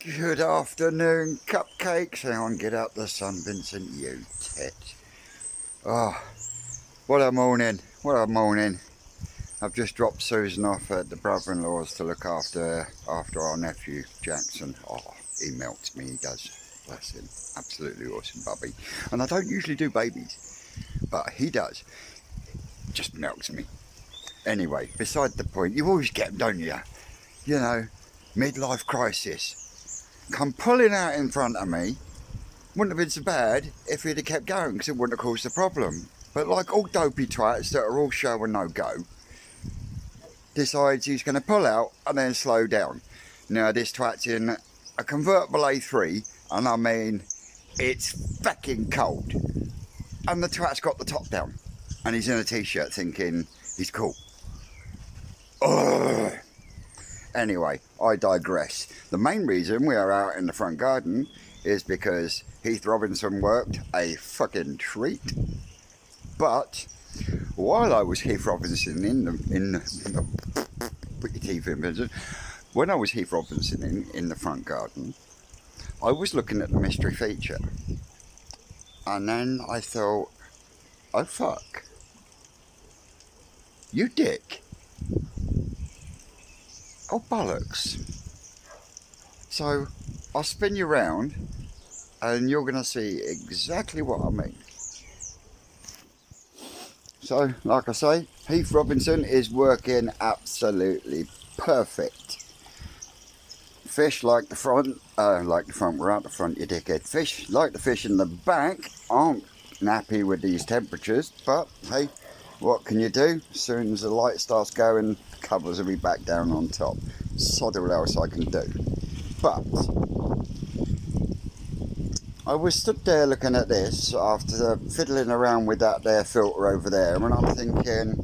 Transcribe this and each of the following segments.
Good afternoon, cupcakes. Hang on, get out the sun, Vincent, you tit. Oh, what a morning, what a morning. I've just dropped Susan off at the brother-in-law's to look after our nephew, Jackson. Oh, he melts me, he does. Bless him. Absolutely awesome bubby. And I don't usually do babies, but he does. Just melts me. Anyway, beside the point, you always get them, don't you? You know, midlife crisis. Come pulling out in front of me. Wouldn't have been so bad if he'd have kept going, because it wouldn't have caused a problem. But like all dopey twats that are all show and no go, decides he's going to pull out and then slow down. Now this twat's in a convertible A3, and I mean, it's fucking cold. And the twat's got the top down, and he's in a t-shirt thinking he's cool. Ugh. Anyway, I digress. The main reason we are out in the front garden is because Heath Robinson worked a fucking treat. But while I was Heath Robinson put your teeth in, Vincent. When I was Heath Robinson in the front garden, I was looking at the mystery feature, and then I thought, oh fuck, you dick. Oh bollocks. So I'll spin you round and you're going to see exactly what I mean. So like I say, Heath Robinson is working absolutely perfect. Fish like the front, we're out the front, you dickhead. Fish like the fish in the back aren't happy with these temperatures, but hey, what can you do? As soon as the light starts going, the covers will be back down on top. Sod all else I can do. But I was stood there looking at this after fiddling around with that there filter over there, and I'm thinking,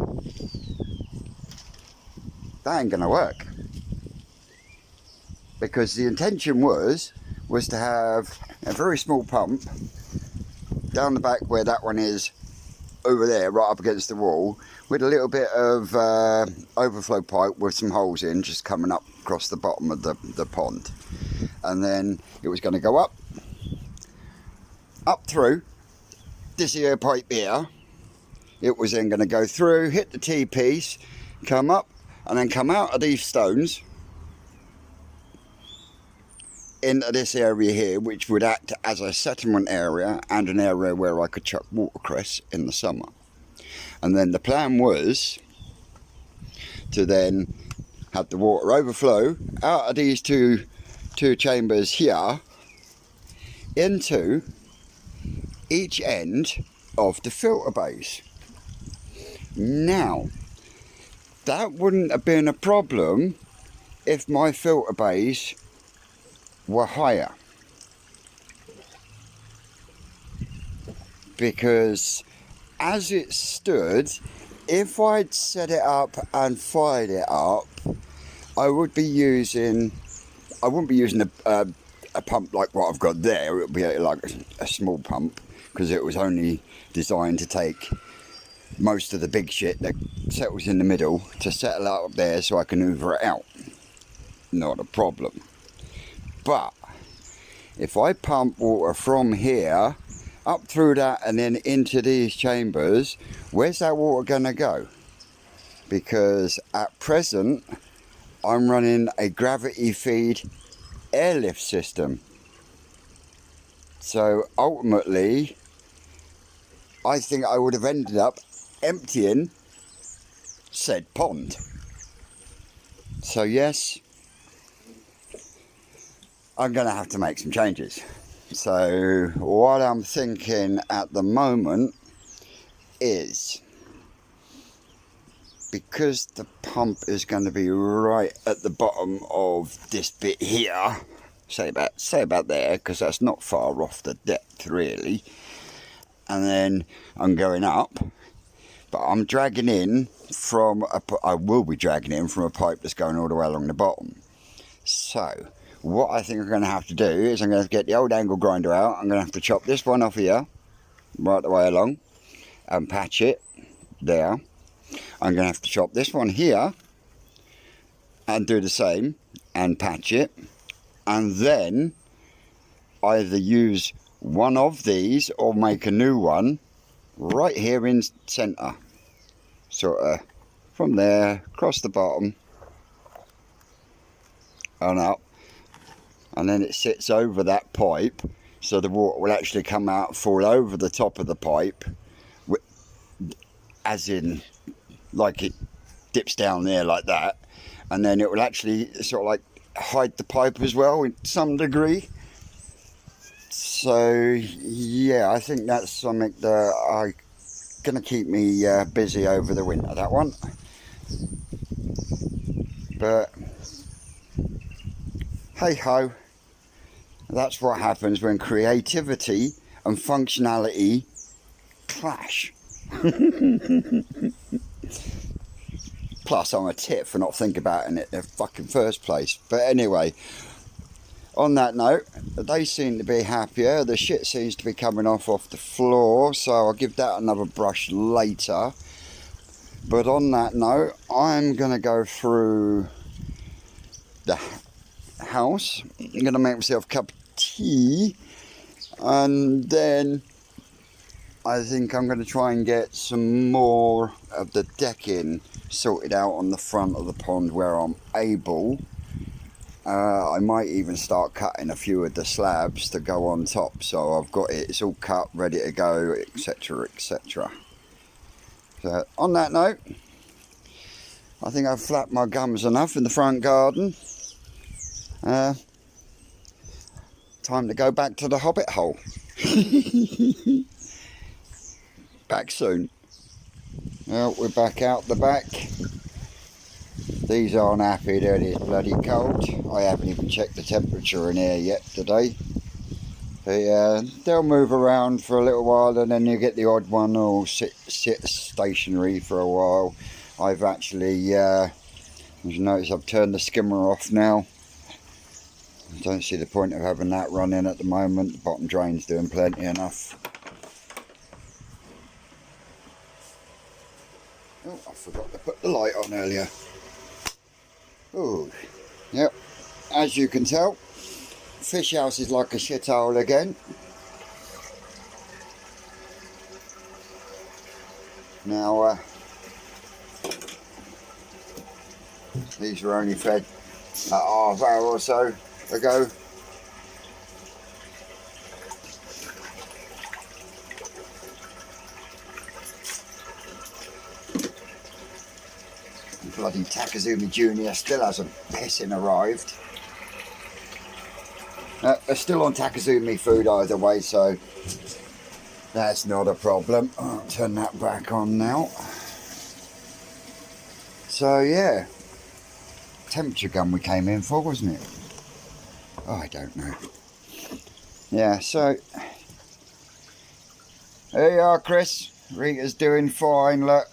that ain't gonna work. Because the intention was to have a very small pump down the back where that one is, over there, right up against the wall, with a little bit of overflow pipe with some holes in, just coming up across the bottom of the pond. And then it was going to go up through this here pipe here. It was then going to go through, hit the T-piece, come up, and then come out of these stones into this area here, which would act as a settlement area and an area where I could chuck watercress in the summer. And then the plan was to then have the water overflow out of these two chambers here into each end of the filter base. Now, that wouldn't have been a problem if my filter base were higher, because as it stood, if I'd set it up and fired it up, I wouldn't be using a pump like what I've got there. It would be like a small pump, because it was only designed to take most of the big shit that settles in the middle to settle out up there so I can hoover it out. Not a problem. But if I pump water from here up through that and then into these chambers, where's that water going to go? Because at present I'm running a gravity feed airlift system. So ultimately I think I would have ended up emptying said pond. So yes, I'm going to have to make some changes. So what I'm thinking at the moment is, because the pump is going to be right at the bottom of this bit here, say about there, because that's not far off the depth really, and then I'm going up, but I'm dragging in I will be dragging in from a pipe that's going all the way along the bottom. So what I think I'm going to have to do is I'm going to get the old angle grinder out. I'm going to have to chop this one off here, right the way along, and patch it there. I'm going to have to chop this one here and do the same and patch it. and then either use one of these or make a new one right here in centre, sort of from there across the bottom and up, and then it sits over that pipe, so the water will actually come out, fall over the top of the pipe, as in like it dips down there like that, and then it will actually sort of like hide the pipe as well in some degree. So yeah, I think that's something that I gonna keep me busy over the winter, that one. But hey ho, that's what happens when creativity and functionality clash. Plus I'm a tit for not thinking about it in the fucking first place. But anyway, on that note, they seem to be happier. The shit seems to be coming off the floor, so I'll give that another brush later. But on that note, I'm going to go through the house. I'm going to make myself a cup of tea, and then I think I'm going to try and get some more of the decking sorted out on the front of the pond where I'm able. I might even start cutting a few of the slabs to go on top, so I've got it, it's all cut, ready to go, etc, etc. So on that note, I think I've flapped my gums enough in the front garden. Time to go back to the hobbit hole. Back soon. Well, we're back out the back. These aren't happy that it's bloody cold. I haven't even checked the temperature in here yet today. But they'll move around for a little while, and then you get the odd one who'll sit stationary for a while. I've actually, as you notice, I've turned the skimmer off now. I don't see the point of having that running at the moment. The bottom drain's doing plenty enough. Oh, I forgot to put the light on earlier. Oh, yep, as you can tell, fish house is like a shithole again. Now, these were only fed a half hour or so ago. Bloody Takazumi Junior still hasn't pissing arrived. They're still on Takazumi food either way, so that's not a problem. I'll turn that back on now. So yeah, temperature gun we came in for, wasn't it? Oh, I don't know. Yeah, so there you are, Chris. Rita's doing fine, look.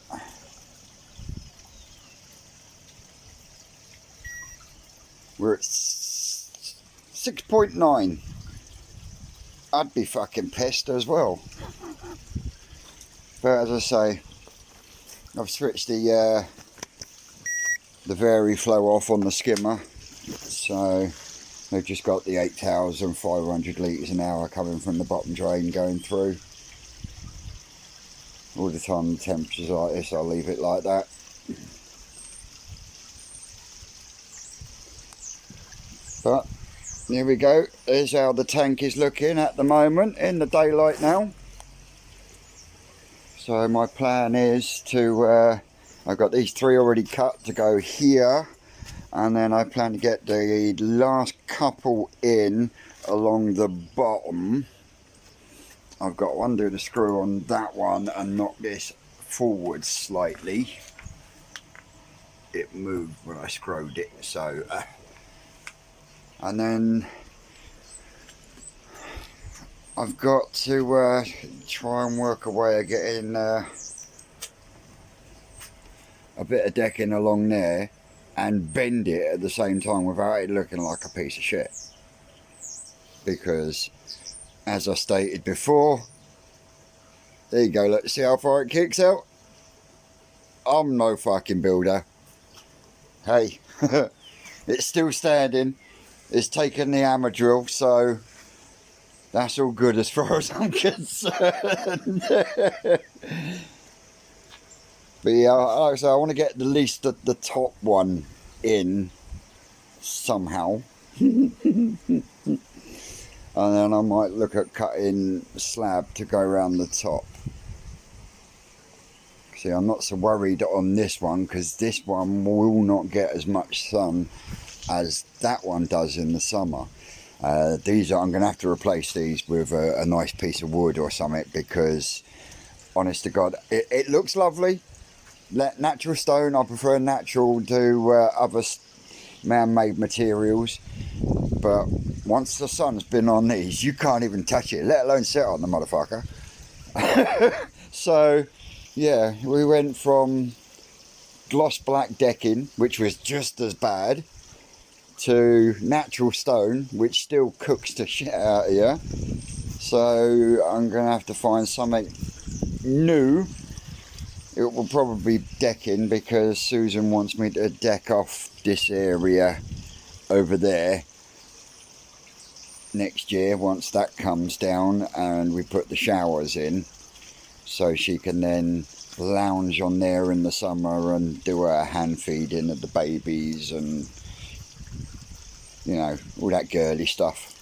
We're at 6.9. I'd be fucking pissed as well. But as I say, I've switched the vary flow off on the skimmer, so we've just got the 8,500 litres an hour coming from the bottom drain going through. All the time the temperature's like this, I'll leave it like that. But here we go, here's how the tank is looking at the moment in the daylight now. So my plan is to, I've got these 3 already cut to go here, and then I plan to get the last couple in along the bottom. I've got to undo the screw on that one and knock this forward slightly. It moved when I screwed it, so and then I've got to try and work a way of getting a bit of decking along there and bend it at the same time without it looking like a piece of shit. Because, as I stated before, there you go, let's see how far it kicks out. I'm no fucking builder. Hey, it's still standing. it's taken the hammer drill, so that's all good as far as I'm concerned. But yeah, like I say, I want to get at least the top one in somehow. And then I might look at cutting slab to go around the top. See, I'm not so worried on this one because this one will not get as much sun as that one does in the summer. I'm going to have to replace these with a nice piece of wood or something, because honest to God, it looks lovely. Natural stone, I prefer natural to other man-made materials, but once the sun's been on these, you can't even touch it, let alone sit on the motherfucker. So yeah, we went from gloss black decking, which was just as bad, to natural stone, which still cooks the shit out of you. So I'm gonna have to find something new. It will probably be decking, because Susan wants me to deck off this area over there next year once that comes down and we put the showers in, so she can then lounge on there in the summer and do her hand feeding of the babies and, you know, all that girly stuff.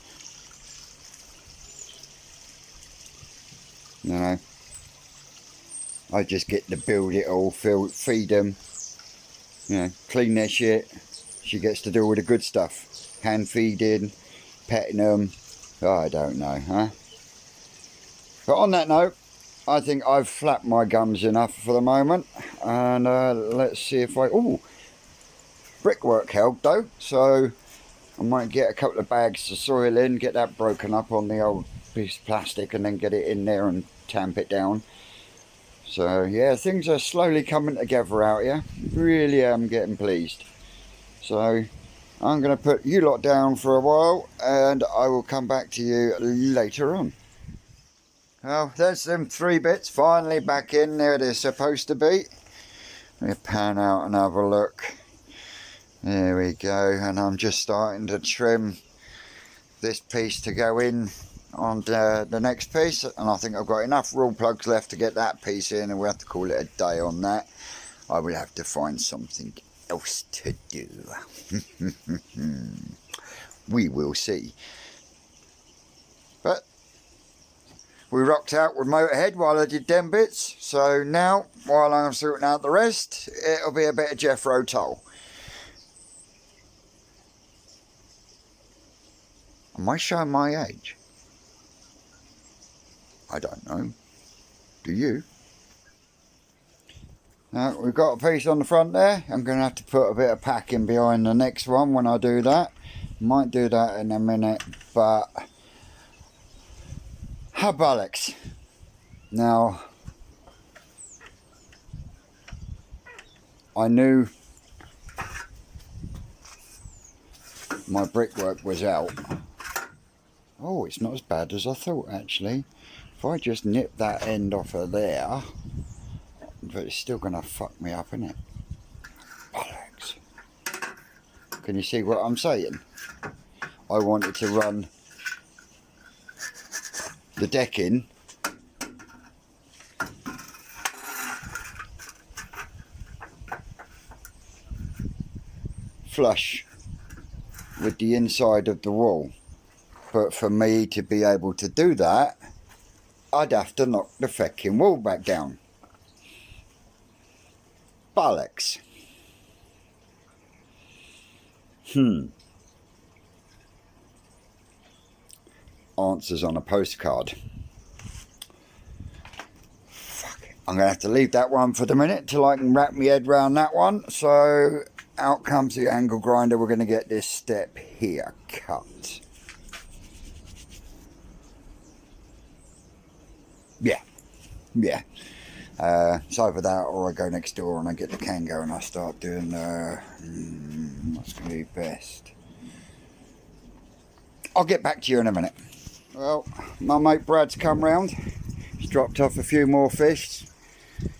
You know, I just get to build it all, feed them, you know, clean their shit. She gets to do all the good stuff, hand feeding, petting them. Oh, I don't know, huh? But on that note, I think I've flapped my gums enough for the moment, and let's see if ooh, brickwork helped though, so I might get a couple of bags of soil in, get that broken up on the old piece of plastic, and then get it in there and tamp it down. So yeah, things are slowly coming together out here. Really am getting pleased. So I'm going to put you lot down for a while, and I will come back to you later on. Well, there's them 3 bits finally back in there they're supposed to be. Let me pan out and have a look. There we go, and I'm just starting to trim this piece to go in on the next piece, and I think I've got enough rule plugs left to get that piece in, and we'll have to call it a day on that. I will have to find something else to do. We will see. But we rocked out with Motorhead while I did them bits, so now while I'm sorting out the rest, it'll be a bit of Jethro Tull. Am I showing my age? I don't know. Do you? Now, we've got a piece on the front there. I'm going to have to put a bit of packing behind the next one when I do that. Might do that in a minute, but bollocks. Now, I knew my brickwork was out. Oh, it's not as bad as I thought, actually. If I just nip that end off of there, but it's still going to fuck me up, isn't it? Bollocks. Can you see what I'm saying? I wanted to run the decking flush with the inside of the wall. But for me to be able to do that, I'd have to knock the fucking wall back down. Bollocks. Answers on a postcard. Fuck it. I'm going to have to leave that one for the minute till I can wrap my head around that one. So out comes the angle grinder. We're going to get this step here cut. Yeah. It's either that or I go next door and I get the Kango and I start doing what's going to be best. I'll get back to you in a minute. Well, my mate Brad's come round. He's dropped off a few more fish.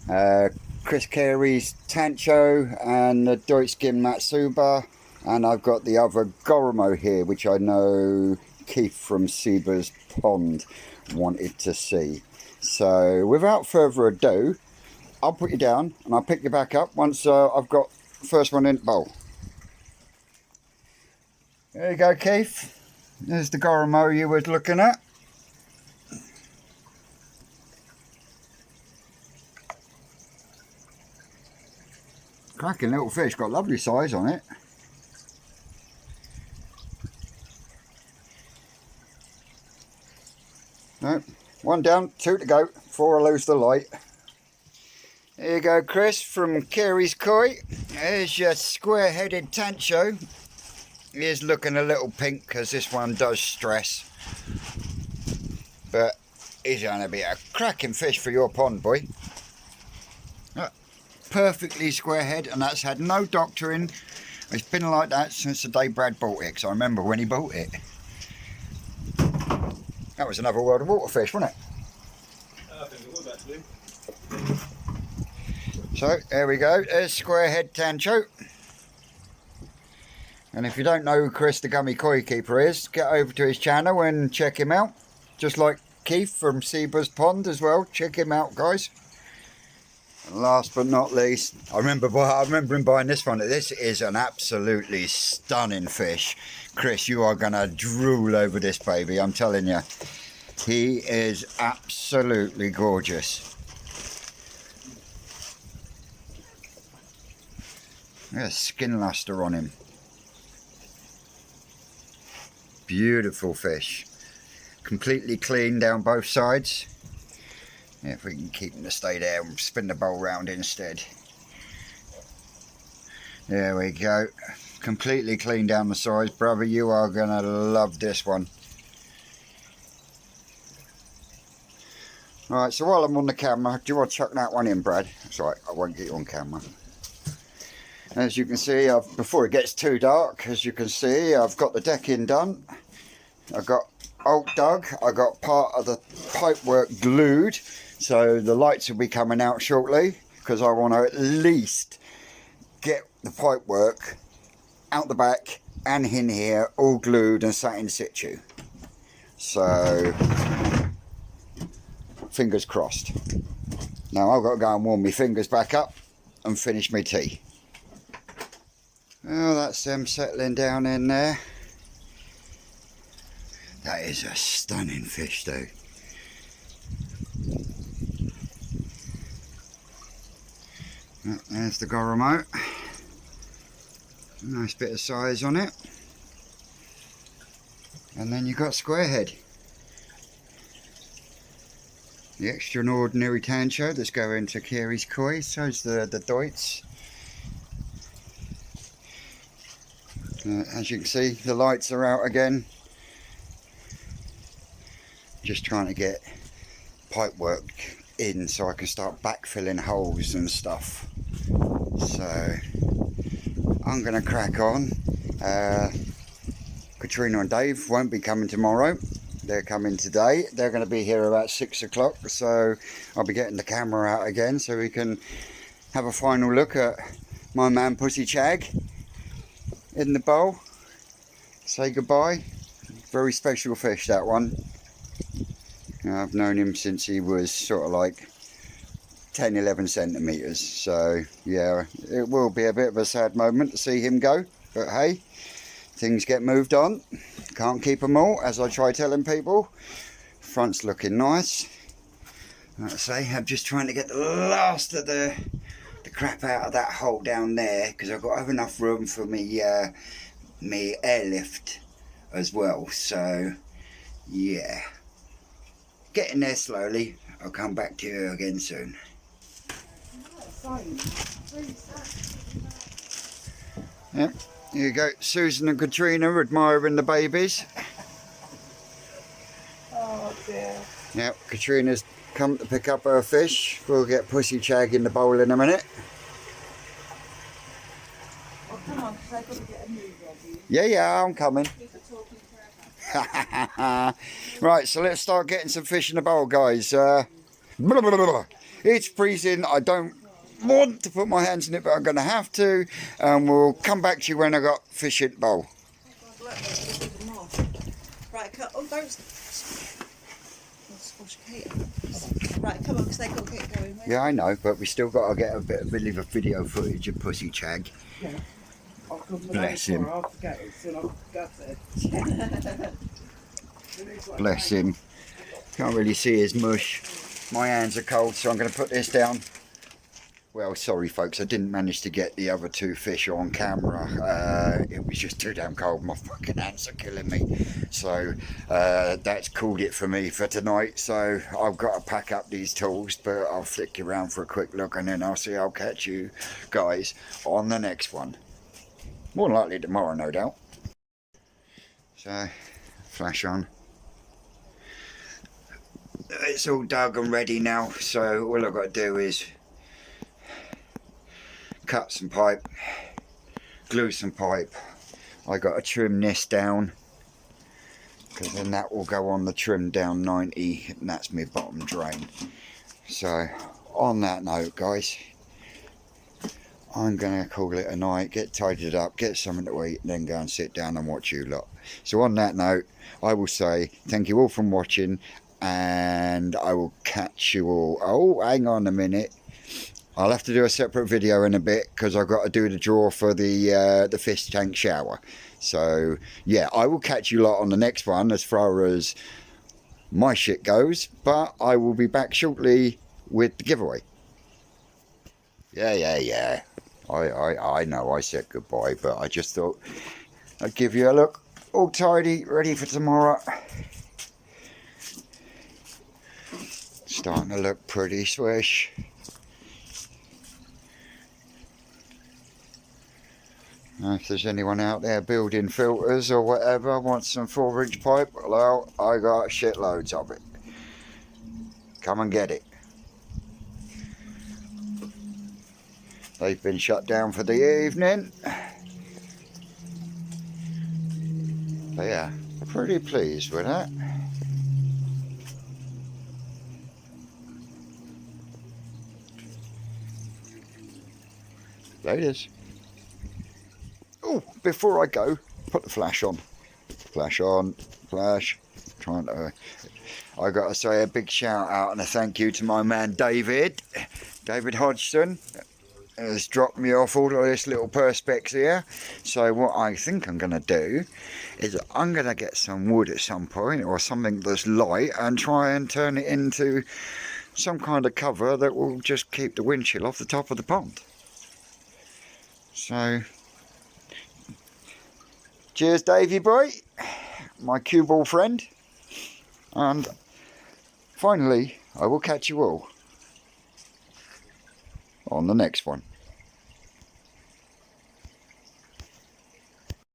Chris Carey's Tancho and the Deutschkin Matsuba And I've got the other Goromo here, which I know Keith from Seabur's Pond wanted to see. So without further ado, I'll put you down and I'll pick you back up once I've got the first one in the bowl. There you go, Keith. There's the Goromo you was looking at. Cracking little fish, got lovely size on it. No, one down, two to go before I lose the light. There you go, Chris from Carey's Koi. There's your square-headed tancho. He is looking a little pink because this one does stress. But he's going to be a cracking fish for your pond, boy. Perfectly square head, and that's had no doctoring. It's been like that since the day Brad bought it, because I remember when he bought it. That was another World of Water fish, wasn't it? I think it was actually. So there we go, there's square head tancho. And if you don't know who Chris the Gummy Koi Keeper is, get over to his channel and check him out. Just like Keith from Seabur's Pond as well, check him out, guys. And last but not least, I remember him buying this one. This is an absolutely stunning fish. Chris, you are going to drool over this baby, I'm telling you. He is absolutely gorgeous. There's skin luster on him. Beautiful fish. Completely clean down both sides. Yeah, if we can keep him to stay there and spin the bowl round instead. There we go. Completely clean down the sides. Brother, you are going to love this one. Alright, so while I'm on the camera, do you want to chuck that one in, Brad? That's right, I won't get you on camera. As you can see, before it gets too dark, as you can see, I've got the decking done. I've got Alt dug. I got part of the pipework glued. So the lights will be coming out shortly, because I want to at least get the pipework out the back and in here all glued and sat in situ. So fingers crossed. Now I've got to go and warm my fingers back up and finish my tea. Oh, that's them settling down in there. That is a stunning fish though. There's the Goromo. Nice bit of size on it. And then you've got Squarehead. The extraordinary tancho that's going to Carey's Koi. So's the Deutz. As you can see, the lights are out again. Just trying to get pipework in so I can start backfilling holes and stuff. So I'm going to crack on. Katrina and Dave won't be coming tomorrow. They're coming today. They're going to be here about 6 o'clock. So I'll be getting the camera out again so we can have a final look at my man Pussy Chag in the bowl. Say goodbye. Very special fish, that one. I've known him since he was sort of like 10-11 centimetres, so yeah, it will be a bit of a sad moment to see him go, but hey, things get moved on. Can't keep them all, as I try telling people. Front's looking nice. Like I say, I'm just trying to get the last of the crap out of that hole down there, because I've got to have enough room for me airlift as well, so yeah. Getting there slowly. I'll come back to you again soon. Yep, here you go. Susan and Katrina admiring the babies. Oh dear. Yep, Katrina's come to pick up her fish. We'll get Pussy Chag in the bowl in a minute. Oh, come on, because I've got to get a move ready. Yeah, I'm coming. People talking forever. Right, so let's start getting some fish in the bowl, guys. It's freezing. I don't want to put my hands in it, but I'm going to have to. And we'll come back to you when I got fish in the bowl. Right, oh, don't squash Kate. Right, come on, because they've got to get going. Yeah, I know, but we still got to get a bit of video footage of Pussy Chag. Yeah. Bless him. I'll forget it, soon I'll forget it. Bless him. Can't really see his mush. My hands are cold, so I'm going to put this down. Well, sorry folks, I didn't manage to get the other two fish on camera. It was just too damn cold. My fucking hands are killing me. So that's called it for me for tonight. So I've got to pack up these tools, but I'll flick you around for a quick look, and then I'll catch you guys on the next one. More than likely tomorrow, no doubt. So, flash on. It's all dug and ready now, so all I've got to do is cut some pipe, glue some pipe. I got to trim this down, because then that will go on the trim down 90, and that's my bottom drain. So on that note, guys, I'm gonna call it a night, get tidied up, get something to eat, and then go and sit down and watch you lot. So on that note, I will say thank you all for watching, and I will catch you all. Oh, hang on a minute. I'll have to do a separate video in a bit, because I've got to do the draw for the fish tank shower. So yeah, I will catch you lot on the next one as far as my shit goes, but I will be back shortly with the giveaway. Yeah. I know I said goodbye, but I just thought I'd give you a look. All tidy, ready for tomorrow. Starting to look pretty swish. If there's anyone out there building filters or whatever, wants some 4-inch pipe, well, I got shitloads of it. Come and get it. They've been shut down for the evening. But yeah, pretty pleased with that. Laters. Oh, before I go, put the flash on. Flash on, flash. Trying to. I got to say a big shout out and a thank you to my man David Hodgson. Has dropped me off all of this little perspex here. So what I think I'm going to do is I'm going to get some wood at some point, or something that's light, and try and turn it into some kind of cover that will just keep the wind chill off the top of the pond. So cheers, Davey boy, my cue ball friend, and finally I will catch you all on the next one.